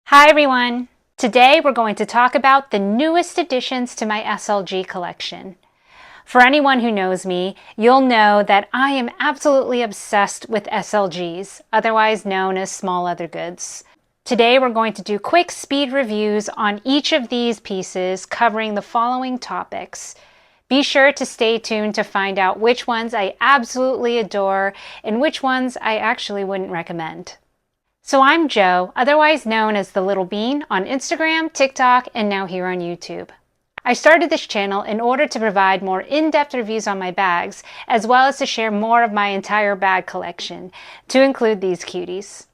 Hi everyone! Today we're going to talk about the newest additions to my SLG collection. For anyone who knows me, you'll know that I am absolutely obsessed with SLGs, otherwise known as small leather goods. Today we're going to do quick speed reviews on each of these pieces covering the following topics. Be sure to stay tuned to find out which ones I absolutely adore and which ones I actually wouldn't recommend. So I'm Jo, otherwise known as the Little Bean on Instagram, TikTok, and now here on YouTube. I started this channel in order to provide more in-depth reviews on my bags, as well as to share more of my entire bag collection, to include these cuties.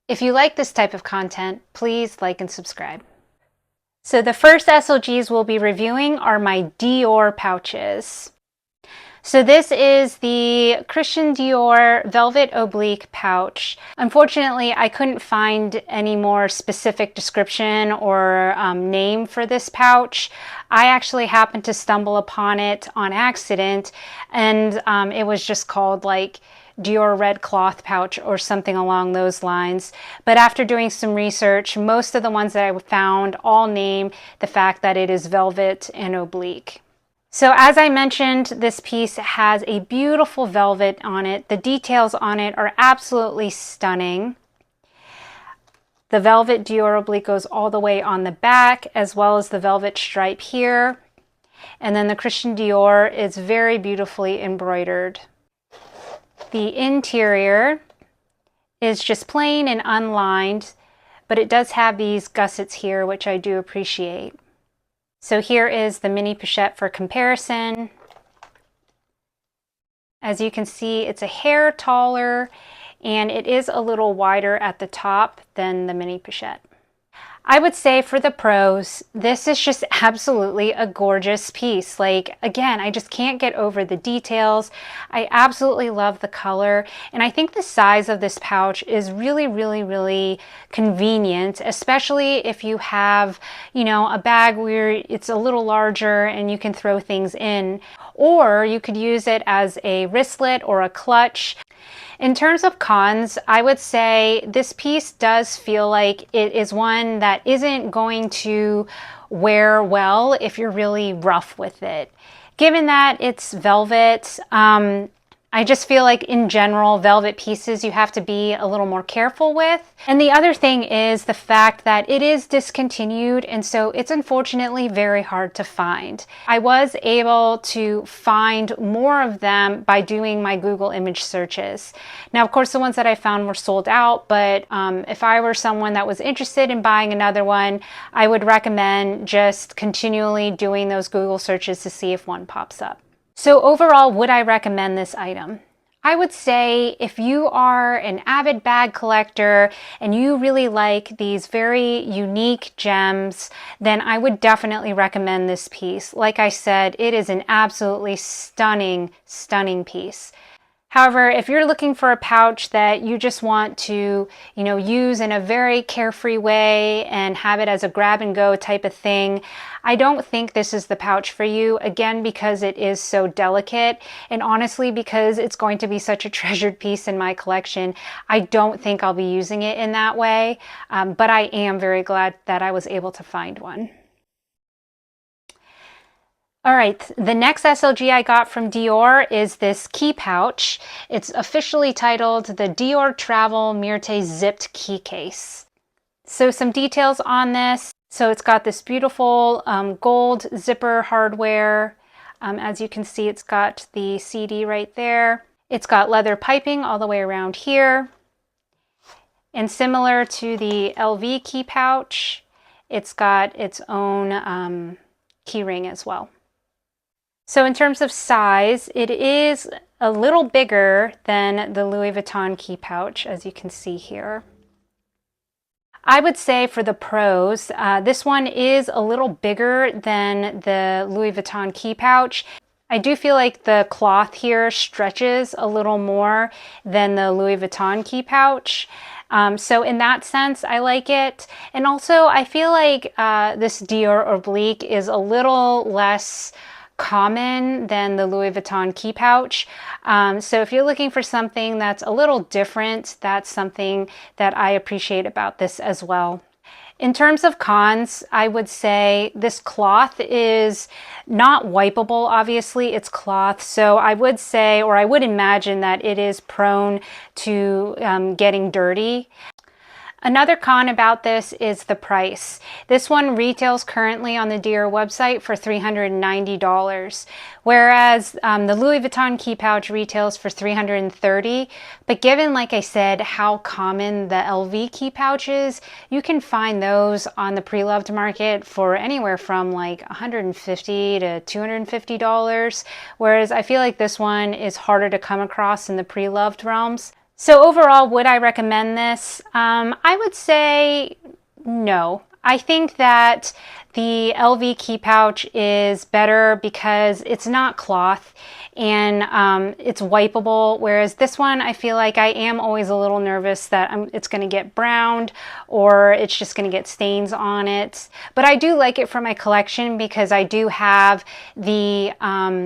If you like this type of content, please like and subscribe. So the first SLGs we'll be reviewing are my Dior pouches. So this is the Christian Dior Velvet Oblique pouch. Unfortunately, I couldn't find any more specific description or name for this pouch. I actually happened to stumble upon it on accident, and it was just called like Dior red cloth pouch or something along those lines. But after doing some research, most of the ones that I found all name the fact that it is velvet and oblique. So as I mentioned, this piece has a beautiful velvet on it. The details on it are absolutely stunning. The velvet Dior oblique goes all the way on the back, as well as the velvet stripe here. And then the Christian Dior is very beautifully embroidered. The interior is just plain and unlined, but it does have these gussets here, which I do appreciate. So here is the mini pochette for comparison. As you can see, it's a hair taller and it is a little wider at the top than the mini pochette. I would say for the pros, this is just absolutely a gorgeous piece. Like, again, I just can't get over the details. I absolutely love the color, and I think the size of this pouch is really convenient, especially if you have, you know, a bag where it's a little larger and you can throw things in, or you could use it as a wristlet or a clutch. In terms of cons, I would say this piece does feel like it is one that isn't going to wear well if you're really rough with it. Given that it's velvet, I just feel like in general, velvet pieces you have to be a little more careful with. And the other thing is the fact that it is discontinued, and so it's unfortunately very hard to find. I was able to find more of them by doing my Google image searches. Now, of course, the ones that I found were sold out, but if I were someone that was interested in buying another one, I would recommend just continually doing those Google searches to see if one pops up. So overall, would I recommend this item? I would say if you are an avid bag collector and you really like these very unique gems, then I would definitely recommend this piece. Like I said, it is an absolutely stunning piece. However, if you're looking for a pouch that you just want to, you know, use in a very carefree way and have it as a grab and go type of thing, I don't think this is the pouch for you. Again, because it is so delicate, and honestly, because it's going to be such a treasured piece in my collection, I don't think I'll be using it in that way. But I am very glad that I was able to find one. All right, the next SLG I got from Dior is this key pouch. It's officially titled the Dior Travel Myrte Zipped Key Case. So some details on this. So it's got this beautiful gold zipper hardware. As you can see, it's got the CD right there. It's got leather piping all the way around here. And similar to the LV key pouch, it's got its own key ring as well. So in terms of size, it is a little bigger than the Louis Vuitton key pouch, as you can see here. I would say for the pros, this one is a little bigger than the Louis Vuitton key pouch. I do feel like the cloth here stretches a little more than the Louis Vuitton key pouch. So in that sense, I like it. And also, I feel like this Dior Oblique is a little less common than the Louis Vuitton key pouch. So if you're looking for something that's a little different, that's something that I appreciate about this as well. In terms of cons, I would say this cloth is not wipeable, obviously, it's cloth. So I would say, or I would imagine that it is prone to getting dirty. Another con about this is the price. This one retails currently on the Dior website for $390, whereas the Louis Vuitton key pouch retails for $330. But given, like I said, how common the LV key pouch is, you can find those on the pre-loved market for anywhere from like $150 to $250, whereas I feel like this one is harder to come across in the pre-loved realms. So overall, would I recommend this? I would say no. I think that the LV key pouch is better because it's not cloth and it's wipeable, whereas this one I feel like I am always a little nervous that it's going to get browned or it's just going to get stains on it. But I do like it for my collection because I do have the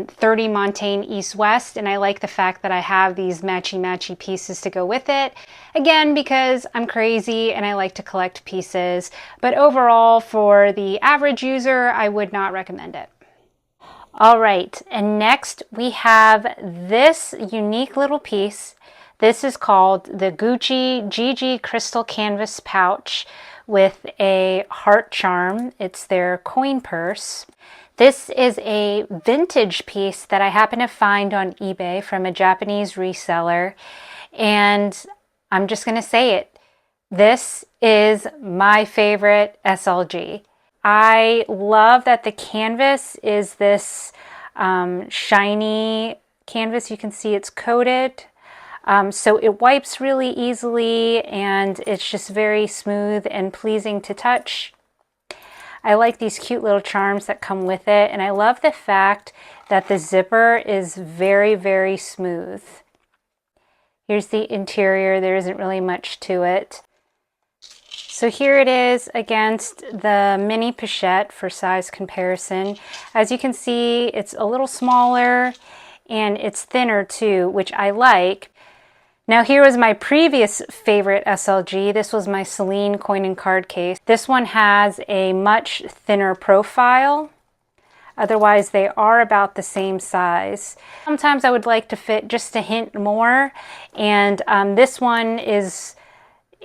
30 Montaigne East West, and I like the fact that I have these matchy pieces to go with it. Again, because I'm crazy and I like to collect pieces, but overall for the average user, I would not recommend it. All right, and next we have this unique little piece. This is called the Gucci GG Crystal Canvas Pouch with a heart charm. It's their coin purse. This is a vintage piece that I happen to find on eBay from a Japanese reseller, and I'm just going to say it. This is my favorite SLG. I love that the canvas is this shiny canvas. You can see it's coated. So it wipes really easily and it's just very smooth and pleasing to touch. I like these cute little charms that come with it, and I love the fact that the zipper is very smooth. Here's the interior. There isn't really much to it. So here it is against the mini pochette for size comparison. As you can see, it's a little smaller and it's thinner too, which I like. Now here was my previous favorite SLG. This was my Celine coin and card case. This one has a much thinner profile. Otherwise, they are about the same size. Sometimes I would like to fit just a hint more, and this one is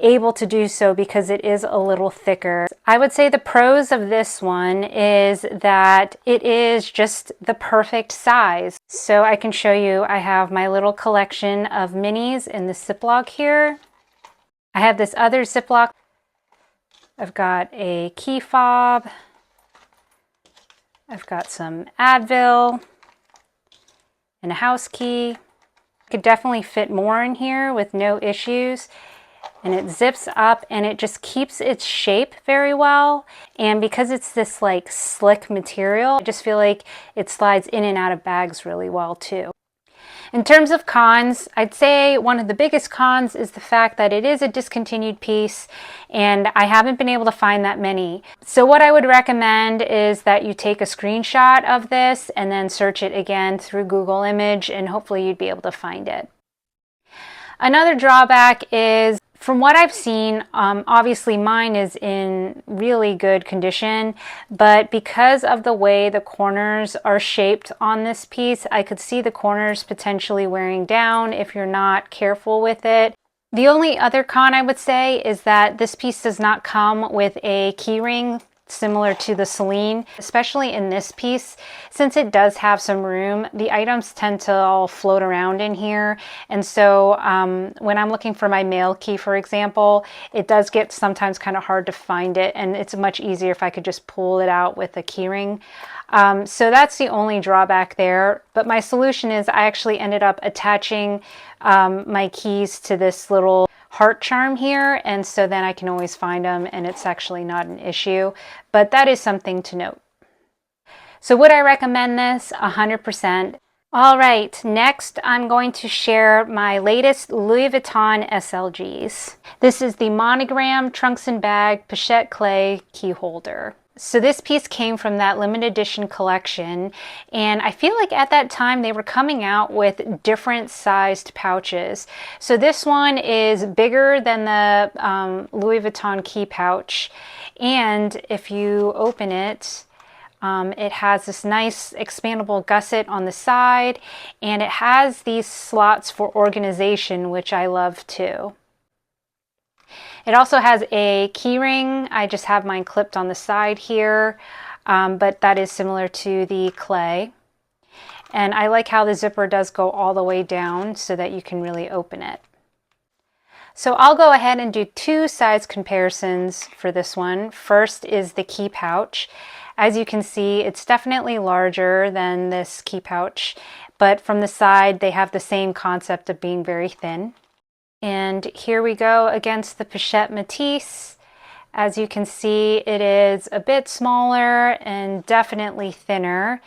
able to do so because it is a little thicker. I would say the pros of this one is that it is just the perfect size. So I can show you, I have my little collection of minis in the Ziploc here. I have this other Ziploc. I've got a key fob. I've got some Advil and a house key. I could definitely fit more in here with no issues. And it zips up and it just keeps its shape very well. And because it's this like slick material, I just feel like it slides in and out of bags really well too. In terms of cons, I'd say one of the biggest cons is the fact that it is a discontinued piece and I haven't been able to find that many. So what I would recommend is that you take a screenshot of this and then search it again through Google Image, and hopefully you'd be able to find it. Another drawback is, from what I've seen, obviously mine is in really good condition, but because of the way the corners are shaped on this piece, I could see the corners potentially wearing down if you're not careful with it. The only other con I would say is that this piece does not come with a key ring similar to the Celine, especially in this piece. Since it does have some room, the items tend to all float around in here, and so when I'm looking for my mail key, for example, it does get sometimes kind of hard to find it, and it's much easier if I could just pull it out with a key ring. So that's the only drawback there, but my solution is I actually ended up attaching my keys to this little heart charm here, and so then I can always find them and it's actually not an issue, but that is something to note. So would I recommend this? 100%. All right, next I'm going to share my latest Louis Vuitton SLGs. This is the Monogram Trunks and Bag Pochette Clay Key Holder. So this piece came from that limited edition collection, and I feel like at that time they were coming out with different sized pouches. So this one is bigger than the Louis Vuitton key pouch, and if you open it, it has this nice expandable gusset on the side, and it has these slots for organization, which I love too. It also has a key ring. I just have mine clipped on the side here, but that is similar to the cles. And I like how the zipper does go all the way down so that you can really open it. So I'll go ahead and do two size comparisons for this one. First is the key pouch. As you can see, it's definitely larger than this key pouch, but from the side they have the same concept of being very thin. And here we go against the Pochette Matisse. As you can see, it is a bit smaller and definitely thinner.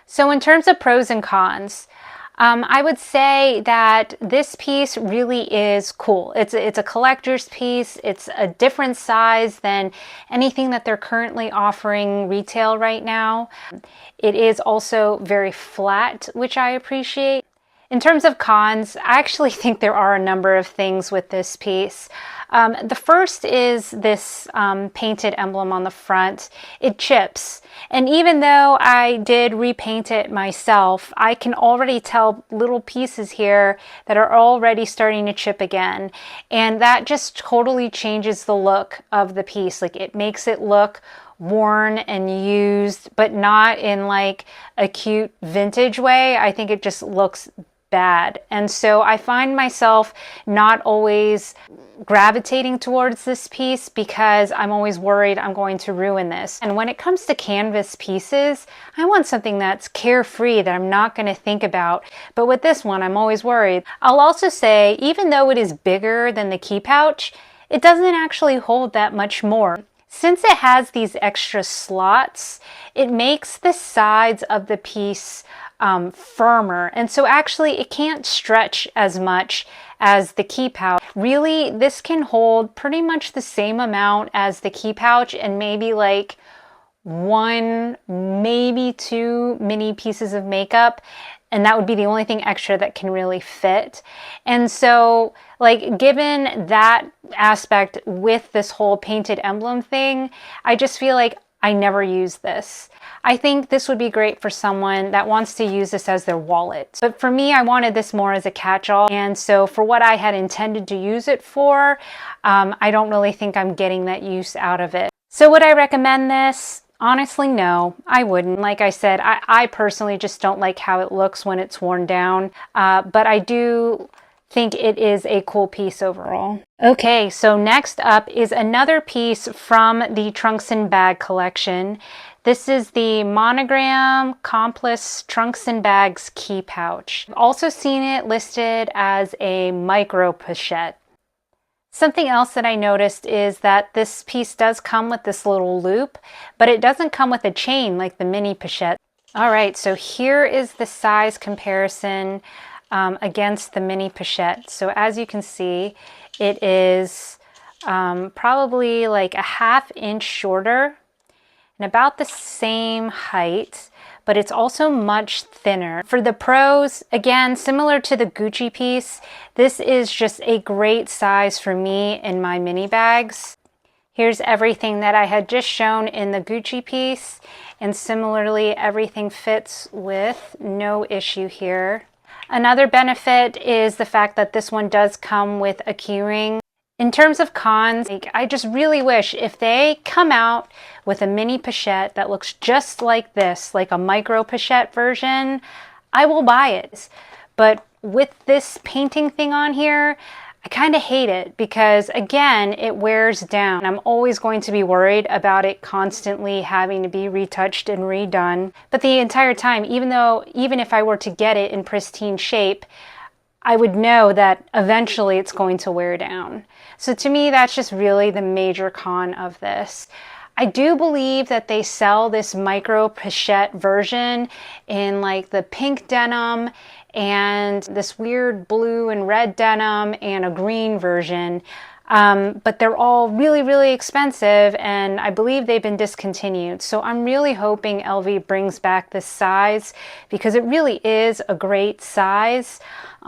So in terms of pros and cons, I would say that this piece really is cool. It's a collector's piece. It's a different size than anything that they're currently offering retail right now. It is also very flat, which I appreciate. In terms of cons, I actually think there are a number of things with this piece. The first is this painted emblem on the front. It chips. And even though I did repaint it myself, I can already tell little pieces here that are already starting to chip again. And that just totally changes the look of the piece. Like, it makes it look worn and used, but not in like a cute vintage way. I think it just looks bad. And so I find myself not always gravitating towards this piece because I'm always worried I'm going to ruin this. And when it comes to canvas pieces, I want something that's carefree, that I'm not going to think about. But with this one, I'm always worried. I'll also say, even though it is bigger than the key pouch, it doesn't actually hold that much more. Since it has these extra slots, it makes the sides of the piece firmer, and so actually it can't stretch as much as the key pouch. Really, this can hold pretty much the same amount as the key pouch and maybe like one, maybe two mini pieces of makeup, and that would be the only thing extra that can really fit. And so, like, given that aspect with this whole painted emblem thing, I just feel like I never use this. I think this would be great for someone that wants to use this as their wallet. But for me, I wanted this more as a catch-all. And so for what I had intended to use it for, I don't really think I'm getting that use out of it. So would I recommend this? Honestly, no, I wouldn't. Like I said, I personally just don't like how it looks when it's worn down. But I do think it is a cool piece overall. Okay, so next up is another piece from the Trunks and Bag collection. This is the Monogram COMPLICE Trunks and Bags Key Pouch. I've also seen it listed as a micro pochette. Something else that I noticed is that this piece does come with this little loop, but it doesn't come with a chain like the mini pochette. All right, so here is the size comparison against the mini pochette. So as you can see, it is probably like a ½ inch shorter and about the same height, but it's also much thinner. For the pros, again, similar to the Gucci piece, this is just a great size for me in my mini bags. Here's everything that I had just shown in the Gucci piece, and similarly, everything fits with no issue here. Another benefit is the fact that this one does come with a keyring. In terms of cons, I just really wish if they come out with a mini pochette that looks just like this, like a micro pochette version, I will buy it. But with this painting thing on here, I kind of hate it because, again, it wears down. I'm always going to be worried about it constantly having to be retouched and redone. But the entire time, even if I were to get it in pristine shape, I would know that eventually it's going to wear down. So to me, that's just really the major con of this. I do believe that they sell this micro pochette version in like the pink denim and this weird blue and red denim and a green version. but they're all really, really expensive, and I believe they've been discontinued. So I'm really hoping LV brings back this size because it really is a great size.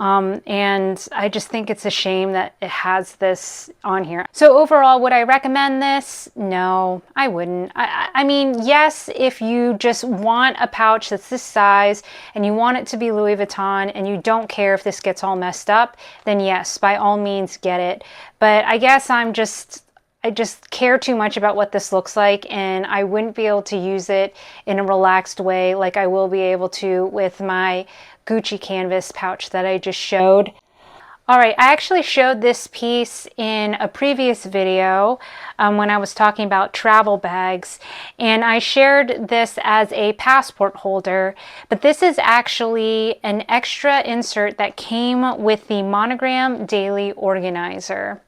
And I just think it's a shame that it has this on here. So overall, would I recommend this? No, I wouldn't. I mean, yes, if you just want a pouch that's this size and you want it to be Louis Vuitton and you don't care if this gets all messed up, then yes, by all means get it. But I guess I just care too much about what this looks like, and I wouldn't be able to use it in a relaxed way like I will be able to with my Gucci canvas pouch that I just showed. All right, I actually showed this piece in a previous video when I was talking about travel bags, and I shared this as a passport holder, but this is actually an extra insert that came with the Monogram Daily Organizer.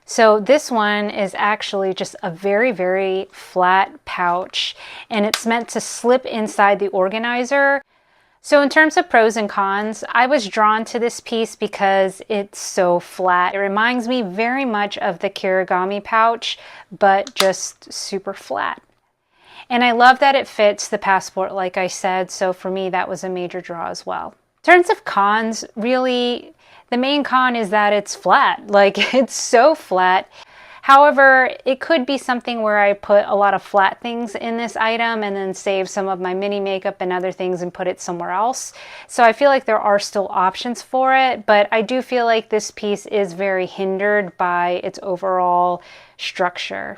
So this one is actually just a very, very flat pouch, and it's meant to slip inside the organizer. So in terms of pros and cons, I was drawn to this piece because it's so flat. It reminds me very much of the Kirigami pouch, but just super flat. And I love that it fits the passport, like I said, so for me that was a major draw as well. In terms of cons, really, the main con is that it's flat. Like, it's so flat. However, it could be something where I put a lot of flat things in this item and then save some of my mini makeup and other things and put it somewhere else. So I feel like there are still options for it, but I do feel like this piece is very hindered by its overall structure.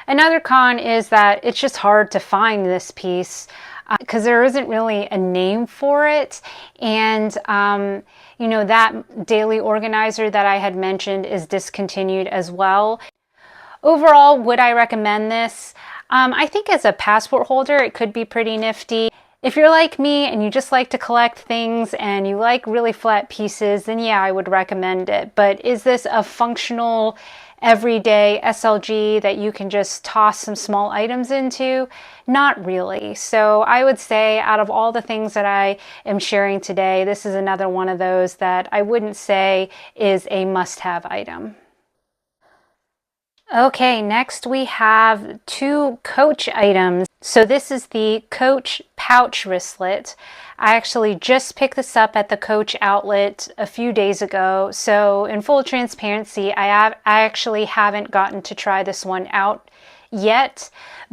Another con is that it's just hard to find this piece because there isn't really a name for it. And you know, that daily organizer that I had mentioned is discontinued as well. Overall, would I recommend this? I think as a passport holder, it could be pretty nifty. If you're like me and you just like to collect things and you like really flat pieces, then yeah, I would recommend it. But is this a functional everyday SLG that you can just toss some small items into? Not really. So I would say out of all the things that I am sharing today, this is another one of those that I wouldn't say is a must-have item. Okay, next we have two Coach items. So this is the Coach pouch wristlet. I actually just picked this up at the Coach outlet a few days ago. So in full transparency, I actually haven't gotten to try this one out yet,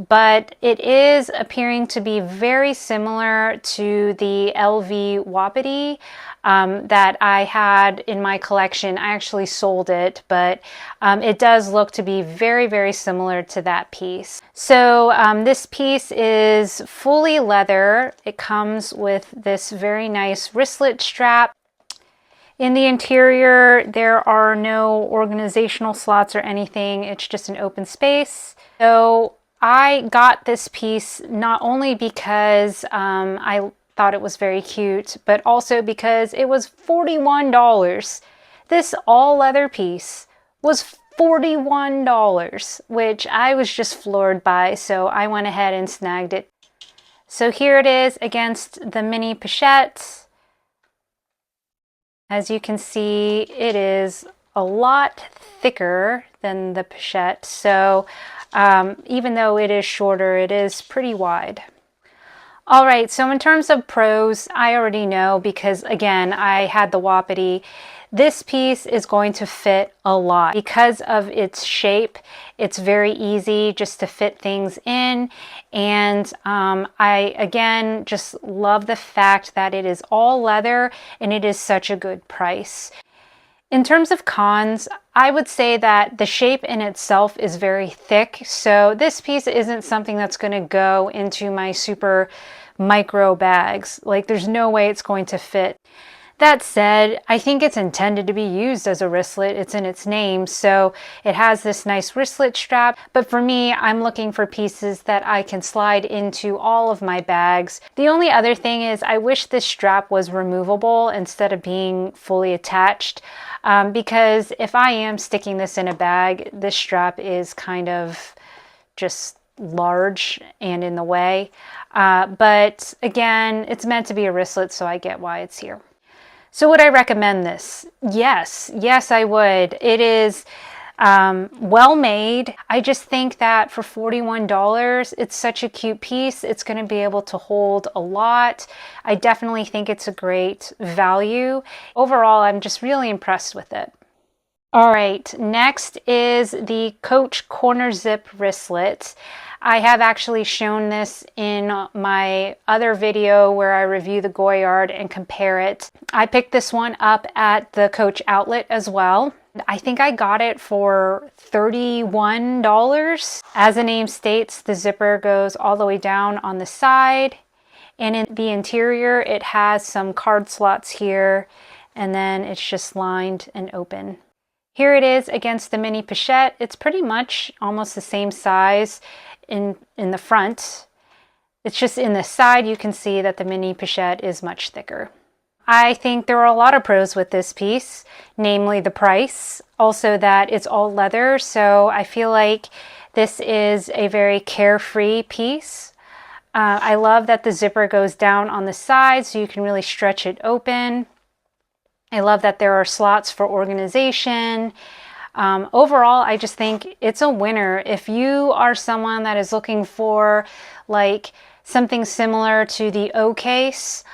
but it is appearing to be very similar to the LV Wapiti that I had in my collection. I actually sold it, but it does look to be very, very similar to that piece. So this piece is fully leather. It comes with this very nice wristlet strap. In the interior, there are no organizational slots or anything. It's just an open space. So I got this piece not only because I thought it was very cute, but also because it was $41. This all leather piece was $41, which I was just floored by, so I went ahead and snagged it. So here it is against the mini pochette. As you can see, it is a lot thicker than the pochette, so even though it is shorter, it is pretty wide. All right, so in terms of pros, I already know because, again, I had the Wapiti. This piece is going to fit a lot. Because of its shape, it's very easy just to fit things in. And I, again, just love the fact that it is all leather and it is such a good price. In terms of cons, I would say that the shape in itself is very thick. So this piece isn't something that's going to go into my super micro bags. Like, there's no way it's going to fit. That said, I think it's intended to be used as a wristlet. It's in its name, so it has this nice wristlet strap. But for me, I'm looking for pieces that I can slide into all of my bags. The only other thing is I wish this strap was removable instead of being fully attached, because if I am sticking this in a bag, this strap is kind of just large and in the way. But again, it's meant to be a wristlet, so I get why it's here. So would I recommend this? Yes, yes, I would. It is well made. I just think that for $41, it's such a cute piece. It's going to be able to hold a lot. I definitely think it's a great value. Overall, I'm just really impressed with it. All right, next is the Coach Corner Zip Wristlet. I have actually shown this in my other video where I review the Goyard and compare it. I picked this one up at the Coach outlet as well. I think I got it for $31. As the name states, the zipper goes all the way down on the side, and in the interior it has some card slots here, and then it's just lined and open. Here it is against the mini pochette. It's pretty much almost the same size in the front. It's just in the side you can see that the mini pochette is much thicker. I think there are a lot of pros with this piece, namely the price, also that it's all leather, so I feel like this is a very carefree piece. I love that the zipper goes down on the side so you can really stretch it open. I love that there are slots for organization. Overall, I just think it's a winner. If you are someone that is looking for like something similar to the O case,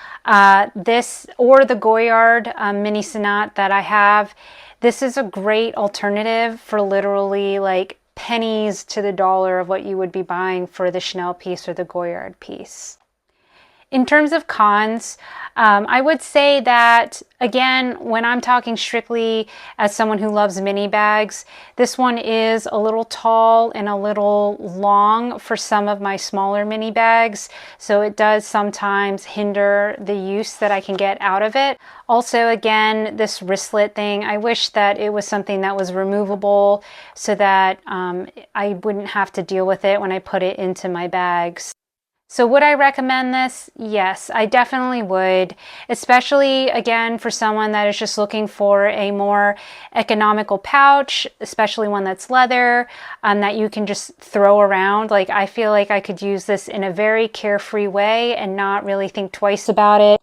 this or the Goyard mini Senat that I have, this is a great alternative for literally like pennies to the dollar of what you would be buying for the Chanel piece or the Goyard piece. In terms of cons, I would say that, again, when I'm talking strictly as someone who loves mini bags, this one is a little tall and a little long for some of my smaller mini bags, so it does sometimes hinder the use that I can get out of it. Also, again, this wristlet thing, I wish that it was something that was removable so that I wouldn't have to deal with it when I put it into my bags. So would I recommend this? Yes, I definitely would, especially again for someone that is just looking for a more economical pouch, especially one that's leather, that you can just throw around. Like, I feel like I could use this in a very carefree way and not really think twice about it.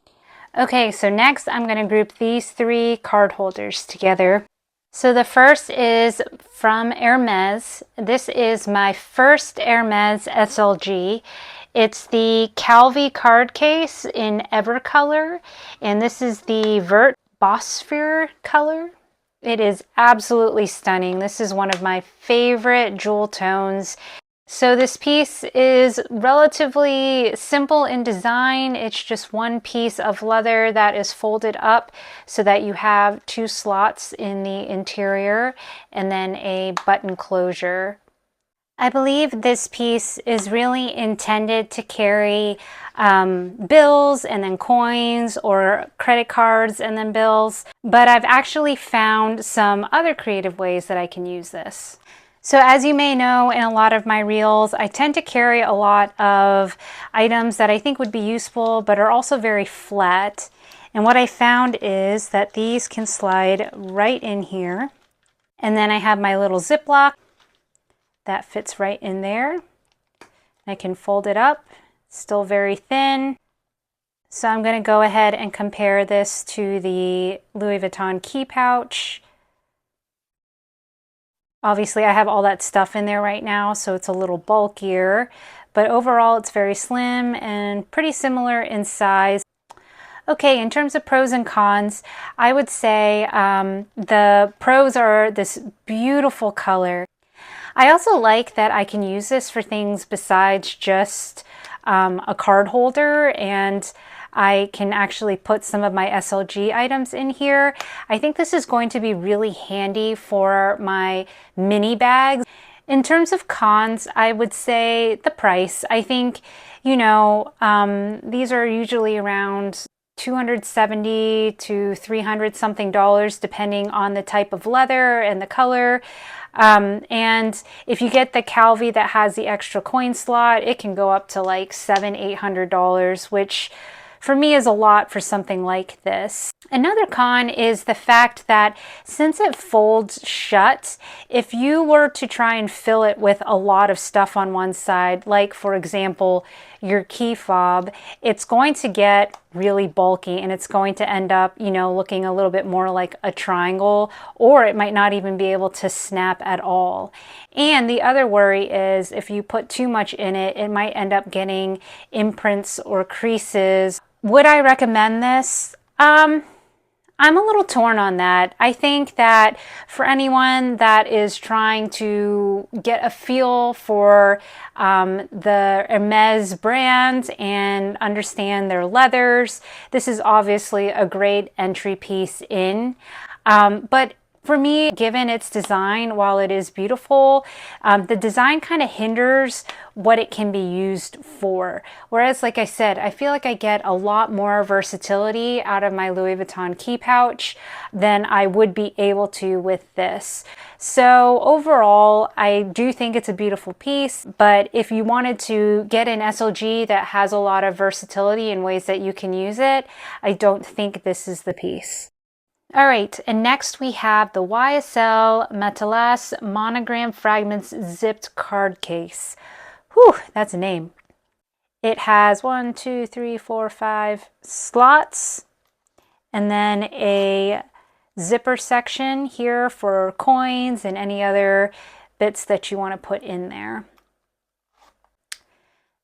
Okay, so next I'm going to group these three card holders together. So the first is from Hermes. This is my first Hermes SLG. It's the Calvi card case in Evercolor, and this is the Vert Bosphore color. It is absolutely stunning. This is one of my favorite jewel tones. So this piece is relatively simple in design. It's just one piece of leather that is folded up so that you have two slots in the interior and then a button closure. I believe this piece is really intended to carry bills and then coins, or credit cards and then bills, but I've actually found some other creative ways that I can use this. So as you may know, in a lot of my reels, I tend to carry a lot of items that I think would be useful but are also very flat. And what I found is that these can slide right in here. And then I have my little Ziploc that fits right in there. I can fold it up, still very thin. So I'm going to go ahead and compare this to the Louis Vuitton key pouch. Obviously I have all that stuff in there right now, so it's a little bulkier, but overall it's very slim and pretty similar in size. Okay, in terms of pros and cons, I would say the pros are this beautiful color. I also like that I can use this for things besides just a card holder, and I can actually put some of my SLG items in here. I think this is going to be really handy for my mini bags. In terms of cons, I would say the price. I think, you know, these are usually around $270 to $300 something depending on the type of leather and the color. And if you get the Calvi that has the extra coin slot, it can go up to like $700–800, which for me is a lot for something like this. Another con is the fact that since it folds shut, if you were to try and fill it with a lot of stuff on one side, like for example your key fob, it's going to get really bulky, and it's going to end up, you know, looking a little bit more like a triangle, or it might not even be able to snap at all. And the other worry is if you put too much in it, it might end up getting imprints or creases. Would I recommend this? I'm a little torn on that. I think that for anyone that is trying to get a feel for the Hermes brand and understand their leathers, this is obviously a great entry piece in. But for me, given its design, while it is beautiful, the design kind of hinders what it can be used for. Whereas, like I said, I feel like I get a lot more versatility out of my Louis Vuitton key pouch than I would be able to with this. So overall, I do think it's a beautiful piece, but if you wanted to get an SLG that has a lot of versatility in ways that you can use it, I don't think this is the piece. All right, and next we have the YSL Matelasse Monogram Fragments Zipped Card Case. Whew, that's a name. It has 1, 2, 3, 4, 5 slots, and then a zipper section here for coins and any other bits that you want to put in there.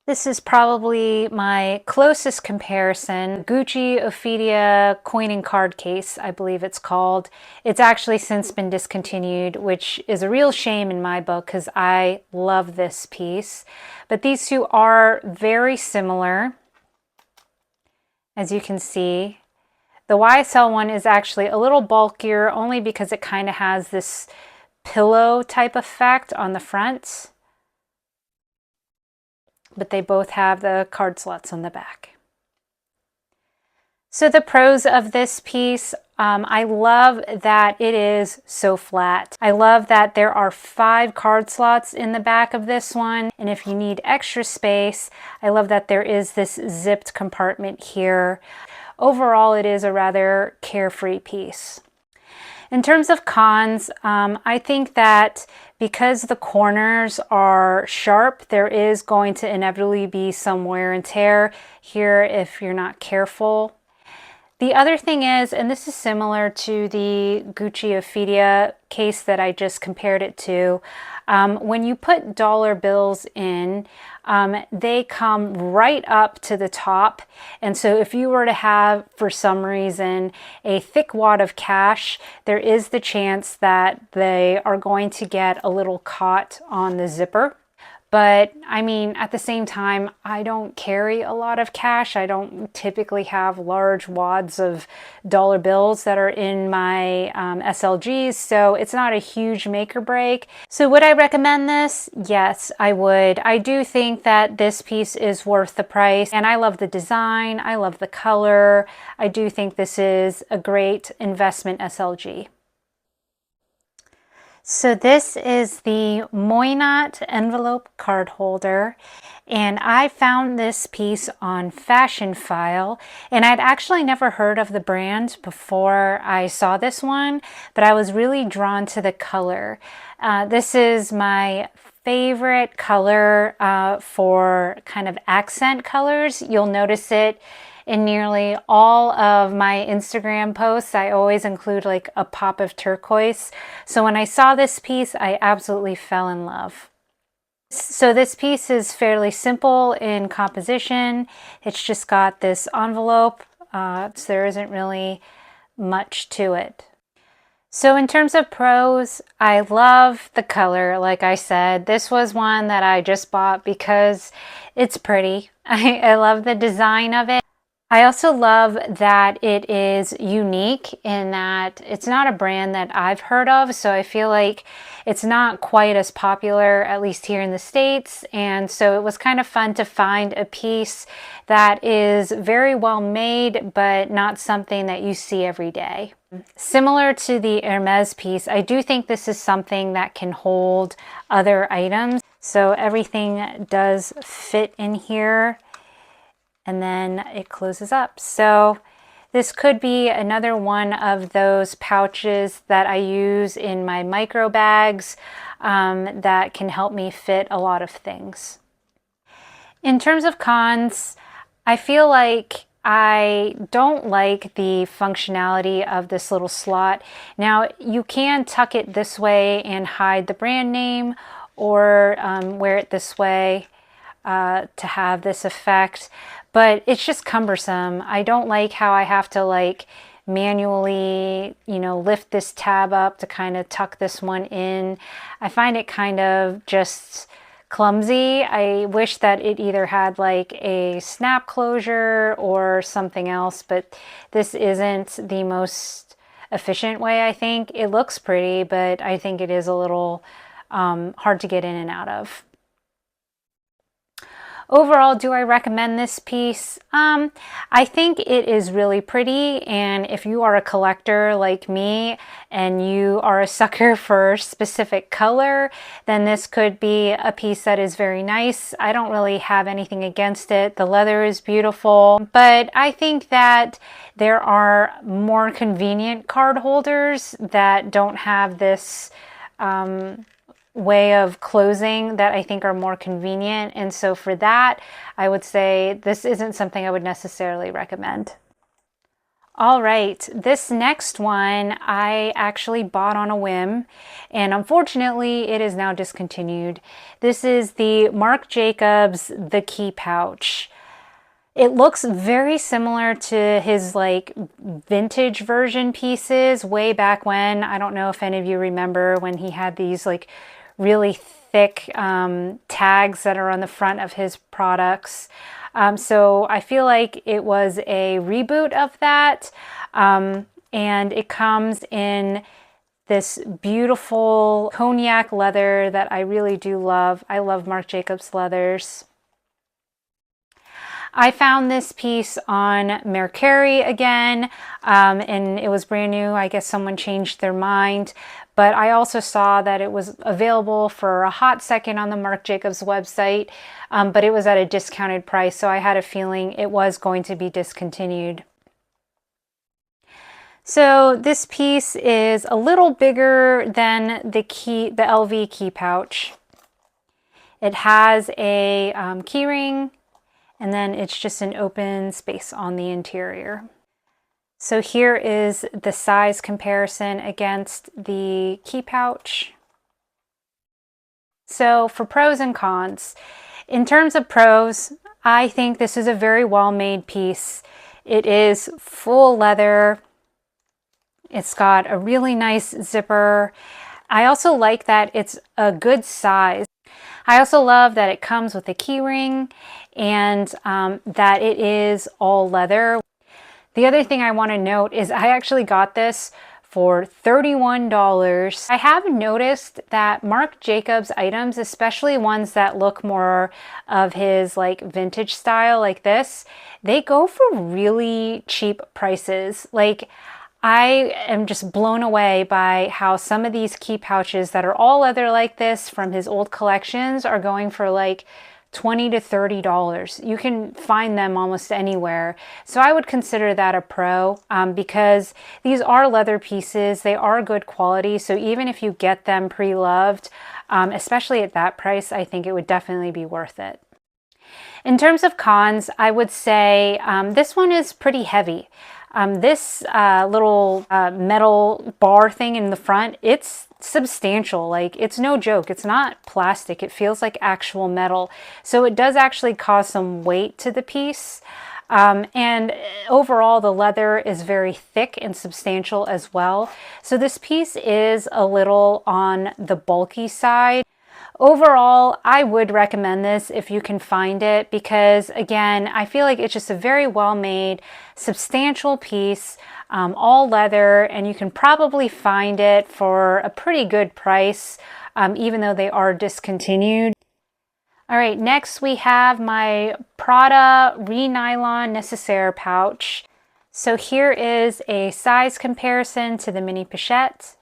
This is probably my closest comparison. Gucci Ophidia coin and card case, I believe it's called. It's actually since been discontinued, which is a real shame in my book because I love this piece. But these two are very similar, as you can see. The YSL one is actually a little bulkier only because it kind of has this pillow type effect on the front. But they both have the card slots on the back. So the pros of this piece, I love that it is so flat. I love that there are 5 card slots in the back of this one. And if you need extra space, I love that there is this zipped compartment here. Overall, it is a rather carefree piece. In terms of cons, I think that because the corners are sharp, there is going to inevitably be some wear and tear here if you're not careful. The other thing is, and this is similar to the Gucci Ophidia case that I just compared it to, when you put dollar bills in, they come right up to the top. And so if you were to have, for some reason, a thick wad of cash, there is the chance that they are going to get a little caught on the zipper. But I mean, at the same time, I don't carry a lot of cash. I don't typically have large wads of dollar bills that are in my SLGs, so it's not a huge make or break. So would I recommend this? Yes, I would. I do think that this piece is worth the price, and I love the design. I love the color. I do think this is a great investment SLG. So this is the Moynat envelope card holder, and I found this piece on Fashion File, and I'd actually never heard of the brand before I saw this one, but I was really drawn to the color. This is my favorite color for kind of accent colors. You'll notice it in nearly all of my Instagram posts. I always include like a pop of turquoise. So when I saw this piece, I absolutely fell in love. So this piece is fairly simple in composition. It's just got this envelope, so there isn't really much to it. So in terms of pros, I love the color. Like I said, this was one that I just bought because it's pretty. I love the design of it. I also love that it is unique in that it's not a brand that I've heard of, so I feel like it's not quite as popular, at least here in the States, and so it was kind of fun to find a piece that is very well made, but not something that you see every day. Similar to the Hermes piece, I do think this is something that can hold other items, so everything does fit in here. And then it closes up. So this could be another one of those pouches that I use in my micro bags that can help me fit a lot of things. In terms of cons, I feel like I don't like the functionality of this little slot. Now, you can tuck it this way and hide the brand name, or wear it this way to have this effect, but it's just cumbersome. I don't like how I have to like manually, you know, lift this tab up to kind of tuck this one in. I find it kind of just clumsy. I wish that it either had like a snap closure or something else, but this isn't the most efficient way, I think. It looks pretty, but I think it is a little hard to get in and out of. Overall, do I recommend this piece? I think it is really pretty, and if you are a collector like me and you are a sucker for specific color, then this could be a piece that is very nice. I don't really have anything against it. The leather is beautiful, but I think that there are more convenient card holders that don't have this way of closing that I think are more convenient, and so for that I would say this isn't something I would necessarily recommend. All right, this next one I actually bought on a whim, and unfortunately it is now discontinued. This is the Marc Jacobs The Key Pouch. It looks very similar to his like vintage version pieces way back when. I don't know if any of you remember when he had these like really thick tags that are on the front of his products. So I feel like it was a reboot of that. And it comes in this beautiful cognac leather that I really do love. I love Marc Jacobs leathers. I found this piece on Mercari again, and it was brand new. I guess someone changed their mind, but I also saw that it was available for a hot second on the Marc Jacobs website, but it was at a discounted price, so I had a feeling it was going to be discontinued. So this piece is a little bigger than the LV key pouch. It has a key ring, and then it's just an open space on the interior. So here is the size comparison against the key pouch. So for pros and cons, in terms of pros, I think this is a very well-made piece. It is full leather. It's got a really nice zipper. I also like that it's a good size. I also love that it comes with a key ring and that it is all leather. The other thing I want to note is I actually got this for $31. I have noticed that Marc Jacobs items, especially ones that look more of his like vintage style like this, they go for really cheap prices. Like, I am just blown away by how some of these key pouches that are all leather like this from his old collections are going for like $20 to $30. You can find them almost anywhere. So I would consider that a pro because these are leather pieces. They are good quality. So even if you get them pre-loved, especially at that price, I think it would definitely be worth it. In terms of cons, I would say this one is pretty heavy. This little metal bar thing in the front, it's substantial. Like, it's no joke. It's not plastic. It feels like actual metal. So it does actually cause some weight to the piece. And overall, the leather is very thick and substantial as well. So this piece is a little on the bulky side. Overall, I would recommend this if you can find it because, again, I feel like it's just a very well-made, substantial piece, all leather, and you can probably find it for a pretty good price, even though they are discontinued. All right, next we have my Prada re-Nylon Necessaire pouch. So here is a size comparison to the mini pochette.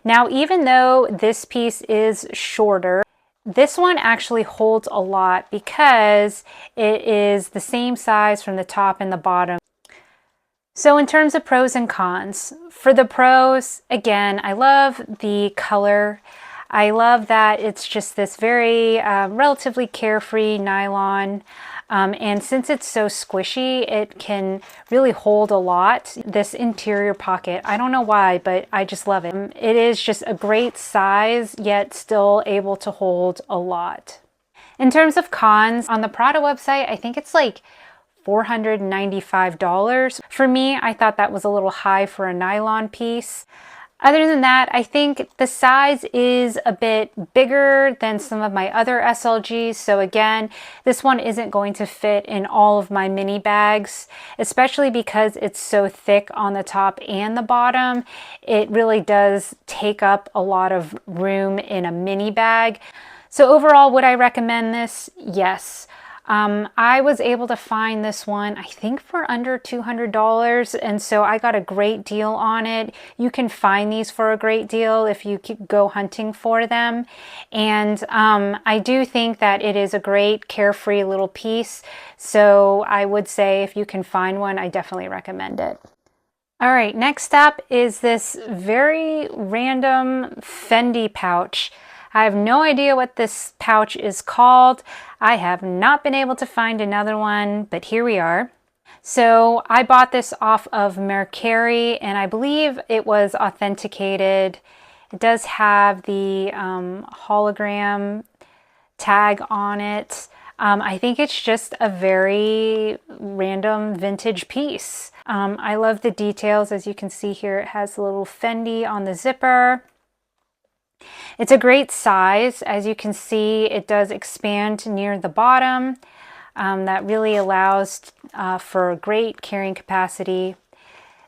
Now, even though this piece is shorter, this one actually holds a lot because it is the same size from the top and the bottom. So in terms of pros and cons, for the pros, again, I love the color. I love that it's just this very relatively carefree nylon. And since it's so squishy, it can really hold a lot. This interior pocket, I don't know why, but I just love it. It is just a great size, yet still able to hold a lot. In terms of cons, on the Prada website, I think it's like $495. For me, I thought that was a little high for a nylon piece. Other than that, I think the size is a bit bigger than some of my other SLGs. So again, this one isn't going to fit in all of my mini bags, especially because it's so thick on the top and the bottom. It really does take up a lot of room in a mini bag. So overall, would I recommend this? Yes. I was able to find this one, I think for under $200, and so I got a great deal on it. You can find these for a great deal if you go hunting for them. And I do think that it is a great carefree little piece. So I would say if you can find one, I definitely recommend it. All right, next up is this very random Fendi pouch. I have no idea what this pouch is called. I have not been able to find another one, but here we are. So I bought this off of Marc, and I believe it was authenticated. It does have the hologram tag on it. I think it's just a very random vintage piece. I love the details. As you can see here, it has a little Fendi on the zipper. It's a great size. As you can see, it does expand near the bottom. That really allows for great carrying capacity.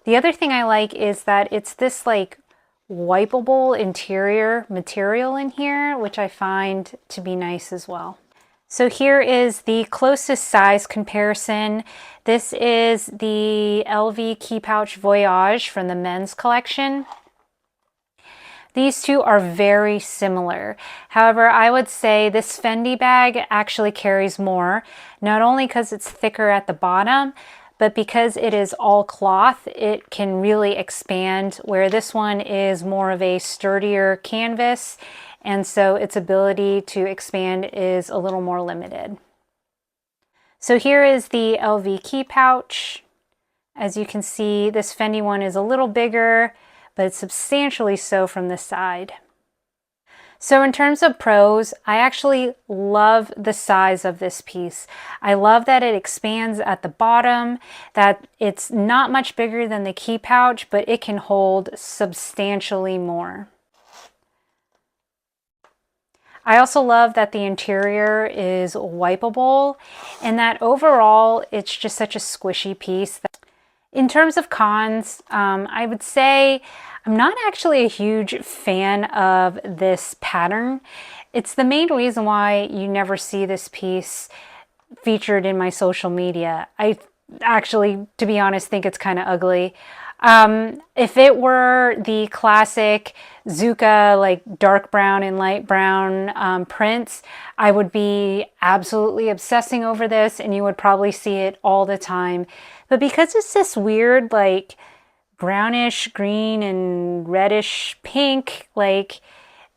The other thing I like is that it's this like wipeable interior material in here, which I find to be nice as well. So here is the closest size comparison. This is the LV Key Pouch Voyage from the men's collection. These two are very similar. However, I would say this Fendi bag actually carries more, not only because it's thicker at the bottom, but because it is all cloth, it can really expand, where this one is more of a sturdier canvas, and so its ability to expand is a little more limited. So here is the LV key pouch. As you can see, this Fendi one is a little bigger, but it's substantially so from this side. So in terms of pros, I actually love the size of this piece. I love that it expands at the bottom, that it's not much bigger than the key pouch, but it can hold substantially more. I also love that the interior is wipeable and that overall it's just such a squishy piece. In terms of cons, I would say I'm not actually a huge fan of this pattern. It's the main reason why you never see this piece featured in my social media. I actually, to be honest, think it's kind of ugly. If it were the classic Zuka, like dark brown and light brown prints, I would be absolutely obsessing over this and you would probably see it all the time. But because it's this weird, like brownish green and reddish pink, like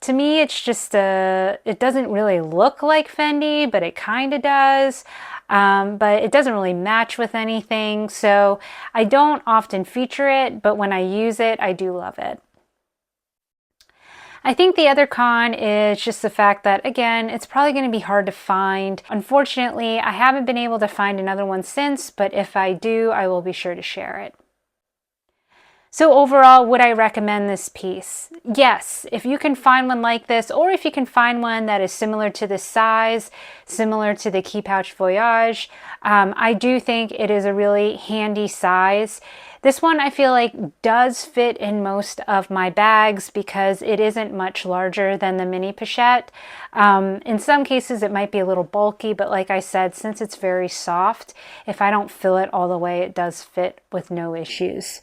to me it's just it doesn't really look like Fendi, but it kind of does. But it doesn't really match with anything, so I don't often feature it, but when I use it, I do love it. I think the other con is just the fact that, again, it's probably going to be hard to find. Unfortunately, I haven't been able to find another one since, but if I do, I will be sure to share it. So overall, would I recommend this piece? Yes, if you can find one like this, or if you can find one that is similar to this size, similar to the Key Pouch Voyage, I do think it is a really handy size. This one I feel like does fit in most of my bags because it isn't much larger than the mini pochette. In some cases it might be a little bulky, but like I said, since it's very soft, if I don't fill it all the way, it does fit with no issues.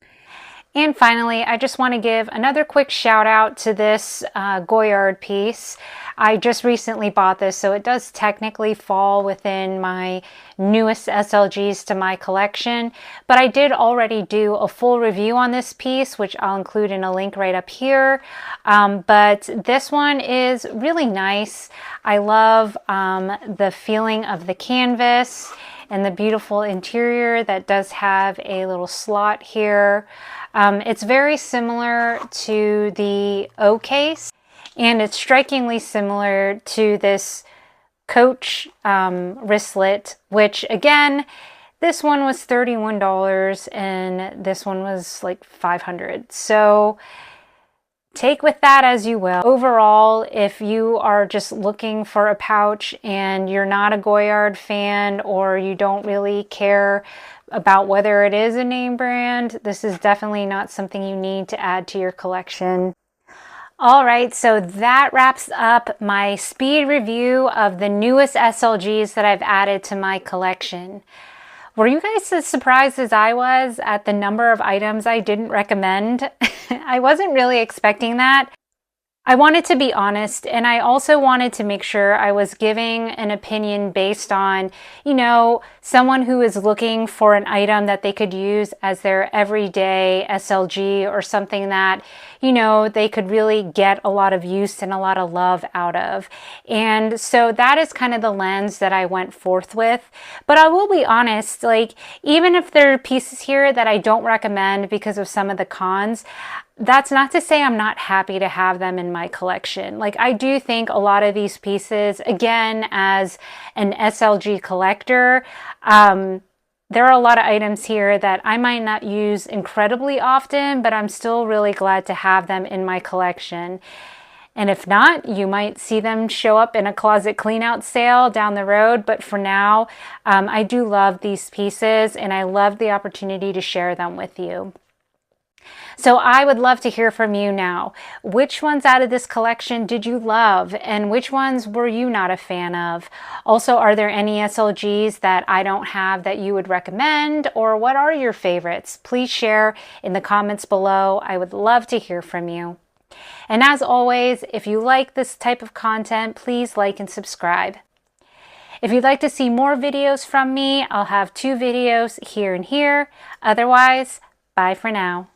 And finally, I just want to give another quick shout out to this Goyard piece. I just recently bought this, so it does technically fall within my newest SLGs to my collection, but I did already do a full review on this piece, which I'll include in a link right up here. But this one is really nice. I love the feeling of the canvas and the beautiful interior that does have a little slot here. It's very similar to the O case, and it's strikingly similar to this Coach wristlet, which again, this one was $31 and this one was like $500. So take with that as you will. Overall, if you are just looking for a pouch and you're not a Goyard fan, or you don't really care about whether it is a name brand, this is definitely not something you need to add to your collection. All right, so that wraps up my speed review of the newest SLGs that I've added to my collection. Were you guys as surprised as I was at the number of items I didn't recommend? I wasn't really expecting that. I wanted to be honest, and I also wanted to make sure I was giving an opinion based on, you know, someone who is looking for an item that they could use as their everyday SLG, or something that, you know, they could really get a lot of use and a lot of love out of. And so that is kind of the lens that I went forth with. But I will be honest, like, even if there are pieces here that I don't recommend because of some of the cons, that's not to say I'm not happy to have them in my collection. Like, I do think a lot of these pieces, again, as an SLG collector, there are a lot of items here that I might not use incredibly often, but I'm still really glad to have them in my collection. And if not, you might see them show up in a closet clean out sale down the road. But for now, I do love these pieces, and I love the opportunity to share them with you. So I would love to hear from you now. Which ones out of this collection did you love, and which ones were you not a fan of? Also, are there any SLGs that I don't have that you would recommend, or what are your favorites? Please share in the comments below. I would love to hear from you. And as always, if you like this type of content, please like and subscribe. If you'd like to see more videos from me, I'll have 2 videos here and here. Otherwise, bye for now.